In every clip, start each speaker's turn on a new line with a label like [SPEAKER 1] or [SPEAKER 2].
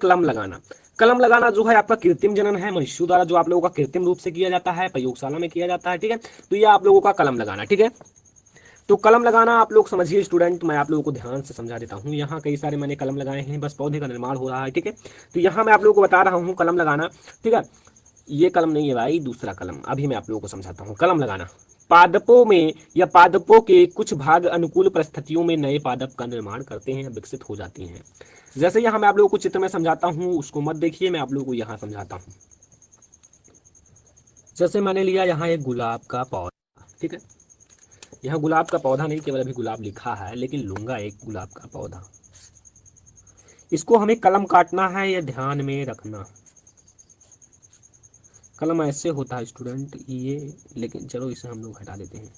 [SPEAKER 1] कलम लगाना। कलम लगाना जो है आपका कृत्रिम जनन है, मनुष्यों द्वारा जो आप लोगों का कृत्रिम रूप से किया जाता है, प्रयोगशाला में किया जाता है, ठीक है। तो ये आप लोगों का कलम लगाना, ठीक है। तो कलम लगाना आप लोग समझिए स्टूडेंट, मैं आप लोगों को ध्यान से समझा देता हूँ। यहाँ कई सारे मैंने कलम लगाए हैं, बस पौधे का निर्माण हो रहा है, ठीक है। तो यहाँ मैं आप लोगों को बता रहा हूँ कलम लगाना, ठीक है। ये कलम नहीं है भाई, दूसरा कलम, अभी मैं आप लोगों को समझाता हूँ। कलम लगाना, पादपों में या पादपों के कुछ भाग अनुकूल परिस्थितियों में नए पादप का निर्माण करते हैं, विकसित हो जाती हैं। जैसे यहाँ मैं आप लोगों को चित्र में समझाता हूँ, उसको मत देखिए, मैं आप लोगों को यहाँ समझाता हूँ। जैसे मैंने लिया यहाँ एक गुलाब का पौधा, ठीक है। यहाँ गुलाब का पौधा नहीं, केवल अभी गुलाब लिखा है, लेकिन लूंगा एक गुलाब का पौधा। इसको हमें कलम काटना है, यह ध्यान में रखना। कलम ऐसे होता है स्टूडेंट ये, लेकिन चलो इसे हम लोग हटा देते हैं,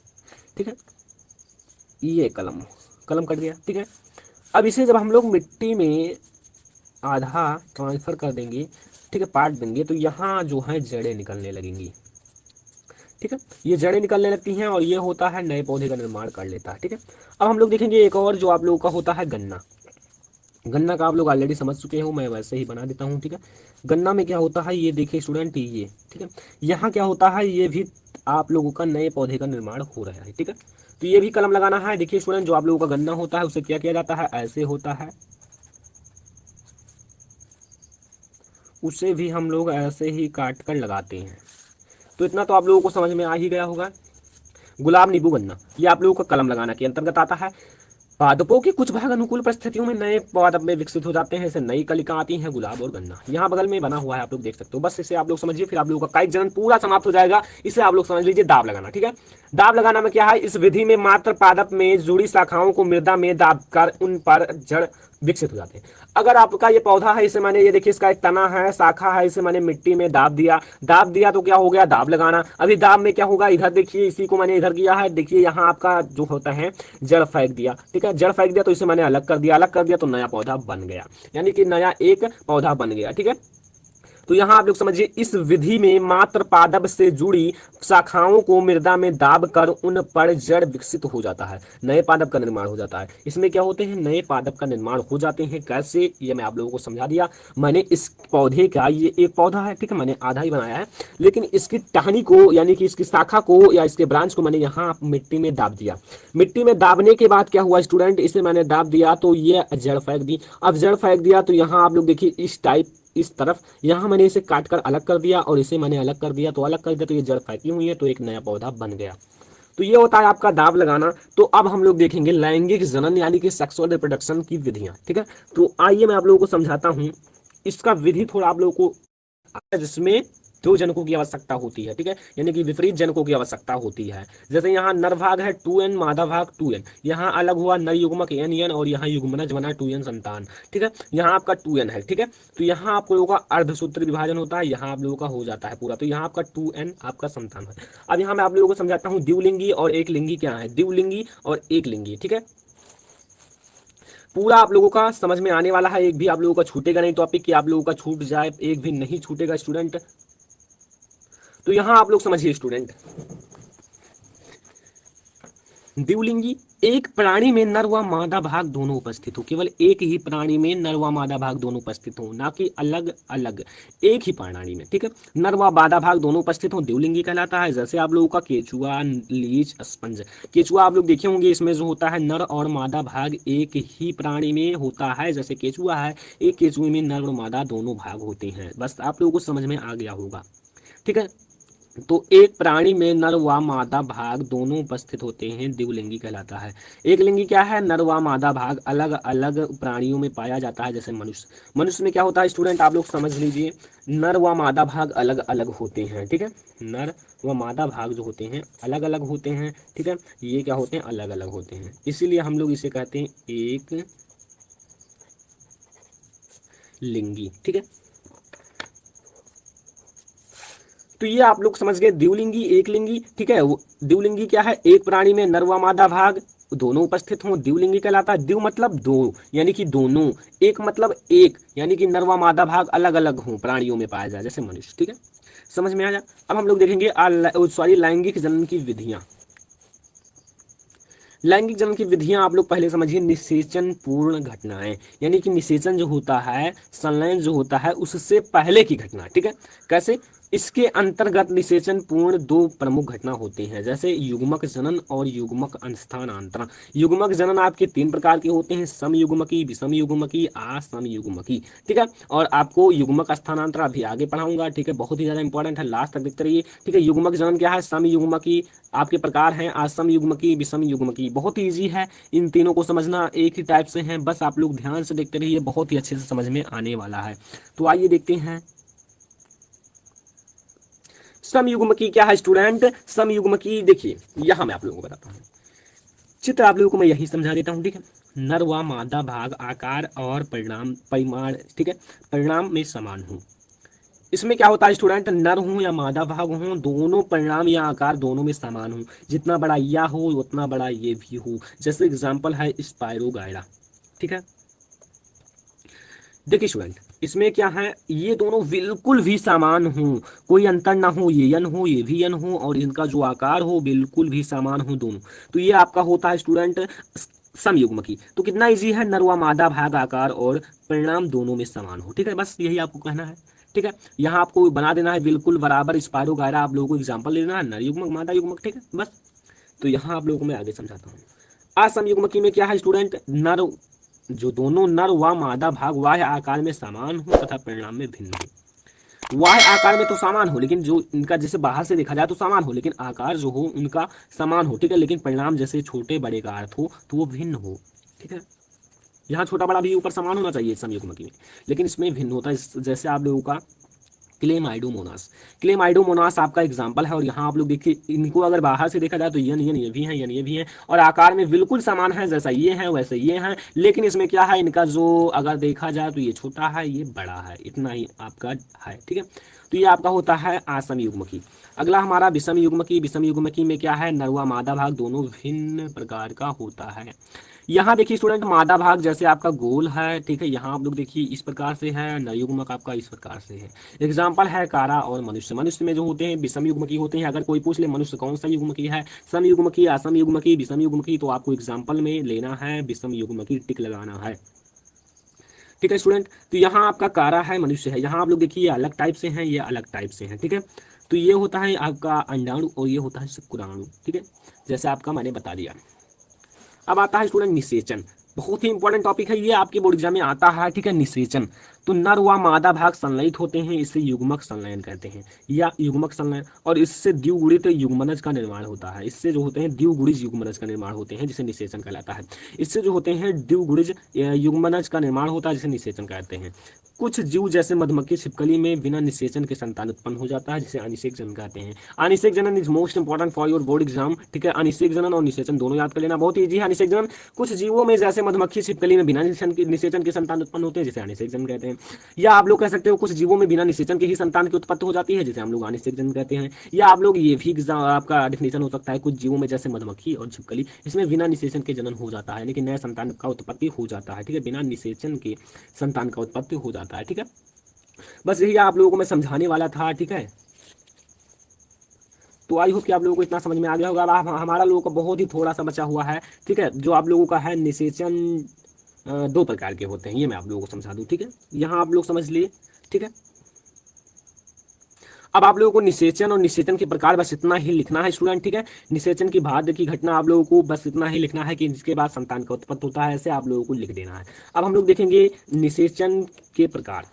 [SPEAKER 1] ठीक है। ये कलम, कलम कट गया, ठीक है। अब इसे जब हम लोग मिट्टी में आधा ट्रांसफर कर देंगे, ठीक है, पाट देंगे, तो यहाँ जो है जड़ें निकलने लगेंगी, ठीक है। ये जड़ें निकलने लगती हैं और ये होता है नए पौधे का निर्माण कर लेता है, ठीक है। अब हम लोग देखेंगे एक और जो आप लोगों का होता है गन्ना। गन्ना का आप लोग ऑलरेडी समझ चुके हो, मैं वैसे ही बना देता हूँ, ठीक है। गन्ना में क्या होता है ये देखिए स्टूडेंट, ये ठीक है। यहाँ क्या होता है, ये भी आप लोगों का नए पौधे का निर्माण हो रहा है, ठीक है। तो ये भी कलम लगाना है। देखिए स्टूडेंट, जो आप लोगों का गन्ना होता है उसे क्या किया जाता है, ऐसे होता है, उसे भी हम लोग ऐसे ही काट कर लगाते हैं। तो इतना तो आप लोगों को समझ में आ ही गया होगा। गुलाब, नींबू, गन्ना, ये आप लोगों का कलम लगाना के अंतर्गत आता है। पादपों के कुछ भाग अनुकूल परिस्थितियों में नए पादप में विकसित हो जाते हैं, जैसे नई कलिकां आती हैं, गुलाब और गन्ना। यहाँ बगल में बना हुआ है, आप लोग देख सकते हो। बस इसे आप लोग समझिए, फिर आप लोगों का कायिक जनन पूरा समाप्त हो जाएगा। इसे आप लोग समझ लीजिए दाब लगाना, ठीक है। दाब लगाना में क्या है, इस विधि में मात्र पादप में जुड़ी शाखाओं को मृदा में दाब कर उन पर जड़ विकसित हो जाते हैं। अगर आपका ये पौधा है, इसे मैंने ये देखिए इसका एक तना है, शाखा है, इसे मैंने मिट्टी में दाब दिया। दाब दिया तो क्या हो गया, दाब लगाना। अभी दाब में क्या होगा, इधर देखिए, इसी को मैंने इधर किया है, देखिए यहाँ आपका जो होता है जड़ फेंक दिया, ठीक है। जड़ फेंक दिया तो इसे मैंने अलग कर दिया, अलग कर दिया तो नया पौधा बन गया, यानी कि नया एक पौधा बन गया, ठीक है। तो यहां आप लोग समझिए, इस विधि में मात्र पादप से जुड़ी शाखाओं को मृदा में दाब कर उन पर जड़ विकसित हो जाता है, नए पादप का निर्माण हो जाता है। इसमें क्या होते हैं, नए पादप का निर्माण हो जाते हैं। कैसे, ये मैं आप लोगों को समझा दिया। मैंने इस पौधे का, ये एक पौधा है, ठीक है, मैंने आधा ही बनाया है, लेकिन इसकी टहनी को यानी कि इसकी शाखा को या इसके ब्रांच को मैंने यहाँ मिट्टी में दाब दिया। मिट्टी में दाबने के बाद क्या हुआ स्टूडेंट, इसे मैंने दाब दिया तो ये जड़ फेंक दी। अब जड़ फेंक दिया तो यहाँ आप लोग देखिए इस टाइप, इस तरफ, यहाँ मैंने इसे काट कर अलग कर दिया और इसे मैंने अलग कर दिया, तो अलग कर दिया तो ये जड़ फैकी हुई है, तो एक नया पौधा बन गया। तो ये होता है आपका दाब लगाना। तो अब हम लोग देखेंगे लैंगिक जनन यानी कि सेक्सुअल रिप्रोडक्शन की विधियां, ठीक है। तो आइए मैं आप लोगों को समझाता हूँ इसका विधि थोड़ा आप लोगों को, जिसमें दो जनकों की आवश्यकता होती है, ठीक है, यानी कि विपरीत जनकों की आवश्यकता होती है। जैसे यहाँ नर भाग है 2n, मादा भाग 2n, यहाँ अलग हुआ नर युग्मक n और यहाँ युग्मनज बना 2n संतान, ठीक है। यहाँ आपका 2n है, ठीक है। तो यहाँ आप लोगों का अर्धसूत्र विभाजन होता है, यहाँ आप लोगों का हो जाता है पूरा, तो यहाँ आपका 2n आपका संतान है। अब यहाँ मैं आप लोगों को समझाता हूँ द्विलिंगी और एक लिंगी क्या है, द्विलिंगी और एक लिंगी, ठीक है। पूरा आप लोगों का समझ में आने वाला है, एक भी आप लोगों का छूटेगा नहीं टॉपिक कि आप लोगों का छूट जाए, एक भी नहीं छूटेगा स्टूडेंट। तो यहां आप लोग समझिए स्टूडेंट, द्विलिंगी, एक प्राणी में नर व मादा भाग दोनों उपस्थित हो, केवल एक ही प्राणी में नर व मादा भाग दोनों उपस्थित हो, ना कि अलग अलग, एक ही प्राणी में, ठीक है, नर व मादा भाग दोनों उपस्थित हो, द्विलिंगी कहलाता है। जैसे आप लोगों का केचुआ, लीच, स्पंज। केचुआ आप लोग देखे होंगे, इसमें जो होता है नर और मादा भाग एक ही प्राणी में होता है, जैसे केचुआ है, एक केचुए में नर और मादा दोनों भाग होते हैं। बस आप लोगों को समझ में आ गया होगा, ठीक है। तो एक प्राणी में नर व मादा भाग दोनों उपस्थित होते हैं, द्विलिंगी कहलाता है। एक लिंगी क्या है, नर व मादा भाग अलग अलग प्राणियों में पाया जाता है, जैसे मनुष्य। मनुष्य में क्या होता है स्टूडेंट, आप लोग समझ लीजिए, नर व मादा भाग अलग अलग होते हैं, ठीक है। नर व मादा भाग जो होते हैं अलग अलग होते हैं, ठीक है। ये क्या होते हैं, अलग अलग होते हैं, इसीलिए हम लोग इसे कहते हैं एक लिंगी, ठीक है। तो ये आप लोग समझ गए द्विलिंगी, एक लिंगी, ठीक है। द्विलिंगी क्या है, एक प्राणी में नर व मादा भाग दोनों उपस्थित हों, द्विलिंगी कहलाता है। द्वि मतलब दो, यानी कि दोनों। एक मतलब एक, यानी कि नर व मादा भाग अलग अलग हों, प्राणियों में पाया जाए, जैसे मनुष्य, ठीक है। समझ में आ जाए। अब हम लोग देखेंगे लैंगिक जनन की विधियां। लैंगिक जनन की विधियां आप लोग पहले समझिए। निषेचन पूर्ण घटनाएं, यानी कि निषेचन जो होता है, संलयन जो होता है, उससे पहले की घटना, ठीक है। कैसे? इसके अंतर्गत निषेचन पूर्ण दो प्रमुख घटना होती हैं, जैसे युग्मक जनन और युग्मक स्थानांतरण। युग्मक जनन आपके 3 प्रकार के होते हैं, समयुग्मकी, विषम युग्मकी, असमयुग्मकी, ठीक है। और आपको युग्मक स्थानांतरण अभी आगे पढ़ाऊंगा, ठीक है, बहुत ही ज्यादा इंपॉर्टेंट है, लास्ट तक देखते रहिए, ठीक है। युग्मक जनन क्या है? समयुग्मकी आपके प्रकार हैं, असम युग्मकी, विषम युग्मकी। बहुत ही ईजी है, इन तीनों को समझना, एक ही टाइप से हैं, बस आप लोग ध्यान से देखते रहिए, बहुत ही अच्छे से समझ में आने वाला है। तो आइए देखते हैं समयुग्मकी क्या है स्टूडेंट। समयुग्मकी देखिए, यहां मैं आप लोगों को बताता हूँ, चित्र आप लोगों को मैं यही समझा देता हूँ, ठीक है। नर व मादा भाग आकार और परिमाण, ठीक है, परिणाम में समान हो। इसमें क्या होता है स्टूडेंट, नर हूं या मादा भाग हूं, दोनों परिणाम या आकार दोनों में समान हो। जितना बड़ा या हो उतना बड़ा ये भी हो। जैसे एग्जांपल है स्पायरोगाइरा, ठीक है। देखिए स्टूडेंट, इसमें क्या है, ये दोनों बिल्कुल भी समान हो, कोई अंतर ना हो, ये यन हो ये भी यन हो, और इनका जो आकार हो बिल्कुल भी समान हो दोनों। तो ये आपका होता है स्टूडेंट समयुग्मकी। तो कितना इजी है, नर व मादा भाग आकार और परिणाम दोनों में समान हो, ठीक है, बस यही आपको कहना है, ठीक है। यहाँ आपको बना देना है बिल्कुल बराबर स्पायरो गायरा, आप लोगों को एग्जाम्पल लेना है, नर युग्मक मादा युग्मक, ठीक है, बस। तो यहाँ आप लोगों को मैं आगे समझाता हूँ। असमयुग्मकी में क्या है स्टूडेंट, नर जो दोनों नर व मादा भाग बाह्य आकार में समान हो तथा परिणाम में भिन्न हो। बाह्य आकार में तो समान हो, लेकिन जो इनका जैसे बाहर से देखा जाए तो समान हो, लेकिन आकार जो हो उनका समान हो, ठीक है, लेकिन परिणाम जैसे छोटे बड़े का अर्थ हो तो वो भिन्न हो, ठीक है। यहाँ छोटा बड़ा भी ऊपर समान होना चाहिए समयुग्मकी में, लेकिन इसमें भिन्न होता है। जैसे आप लोगों का क्लेमाइडोमोनास, क्लेमाइडोमोनास आपका एग्जाम्पल है। और यहाँ आप लोग देखिए, इनको अगर बाहर से देखा जाए तो यन यन ये भी हैं, यन ये भी हैं, और आकार में बिल्कुल समान है, जैसा ये है वैसे ये हैं, लेकिन इसमें क्या है, इनका जो अगर देखा जाए तो ये छोटा है ये बड़ा है, इतना ही आपका है, ठीक है। तो ये आपका होता है आसम युग्मकी। अगला हमारा विषम युग्मकी। विषम युग्मकी में क्या है, नर व मादा भाग दोनों भिन्न प्रकार का होता है। यहाँ देखिए स्टूडेंट, मादा भाग जैसे आपका गोल है, ठीक है, यहाँ आप लोग देखिए इस प्रकार से है, नर युग्मक आपका इस प्रकार से है। एग्जाम्पल है कारा और मनुष्य। मनुष्य में जो होते हैं विषम युग्मकी होते हैं। अगर कोई पूछ ले मनुष्य कौन सा युग्मकी है, सम युग्मकी, असम युग्मकी, विषम युग्मकी, तो आपको एग्जाम्पल में लेना है विषम युग्मकी, टिक लगाना है, ठीक है स्टूडेंट। तो यहाँ आपका कारा है, मनुष्य है। यहाँ आप लोग देखिए ये अलग टाइप से हैं, ये अलग टाइप से हैं, ठीक है। तो ये होता है आपका अंडाणु और ये होता है शुक्राणु, ठीक है, जैसे आपका मैंने बता दिया। अब आता है स्टूडेंट निषेचन। बहुत ही इंपॉर्टेंट टॉपिक है ये, आपके बोर्ड एग्जाम में आता है, ठीक है। निषेचन, तो नर व मादा भाग संलयित होते हैं, इसे युग्मक संलयन कहते हैं, या युग्मक संलयन। और इससे द्विगुणित युग्मनज का निर्माण होता है। इससे जो होते हैं द्विगुणिज युग्मनज का निर्माण होते हैं, जिसे निषेचन कहलाता है। इससे जो होते हैं द्विगुणिज युग्मनज का निर्माण होता है, जिसे निषेचन कहते हैं। कुछ जीव जैसे मधुमक्खी छिपकली में बिना निषेचन के संतान उत्पन्न हो जाता है, जिसे अनिषेक जनन कहते हैं। अनिषेक जनन is most important for your board exam, ठीक है। अनिषेक जनन और निषेचन दोनों याद कर लेना, बहुत ईजी है। अनिषेक जनन, कुछ जीवों में जैसे मधुमक्खी छिपकली में बिना निषेचन के संतान उत्पन्न होते हैं, जिसे अनिषेक जनन कहते हैं। या आप लोग कह सकते हो कुछ जीवों में बिना निषेचन के ही संतान की उत्पत्ति हो जाती है, जिसे हम लोग अनिषेक जनन कहते हैं। या आप लोग ये भी आपका डिफिनेशन हो सकता है, कुछ जीवों में जैसे मधुमक्खी और छिपकली, इसमें बिना निषेचन के जनन हो जाता है, लेकिन नए संतान का उत्पत्ति हो जाता है, ठीक है, बिना निषेचन के संतान का उत्पत्ति हो जाता है, ठीक है। बस यही आप लोगों को मैं समझाने वाला था, ठीक है। तो आई होप कि आप लोगों को इतना समझ में आ गया होगा। अब हमारा लोगों का बहुत ही थोड़ा सा बचा हुआ है, ठीक है, जो आप लोगों का है निषेचन 2 प्रकार के होते हैं, ये मैं आप लोगों को समझा दूं, ठीक है। यहाँ आप लोग समझ लिए, ठीक है। अब आप लोगों को निषेचन और निषेचन के प्रकार बस इतना ही लिखना है स्टूडेंट, ठीक है। निषेचन की बाद की घटना आप लोगों को बस इतना ही लिखना है कि जिसके बाद संतान का उत्पत्ति होता है, ऐसे आप लोगों को लिख देना है। अब हम लोग देखेंगे निषेचन के प्रकार।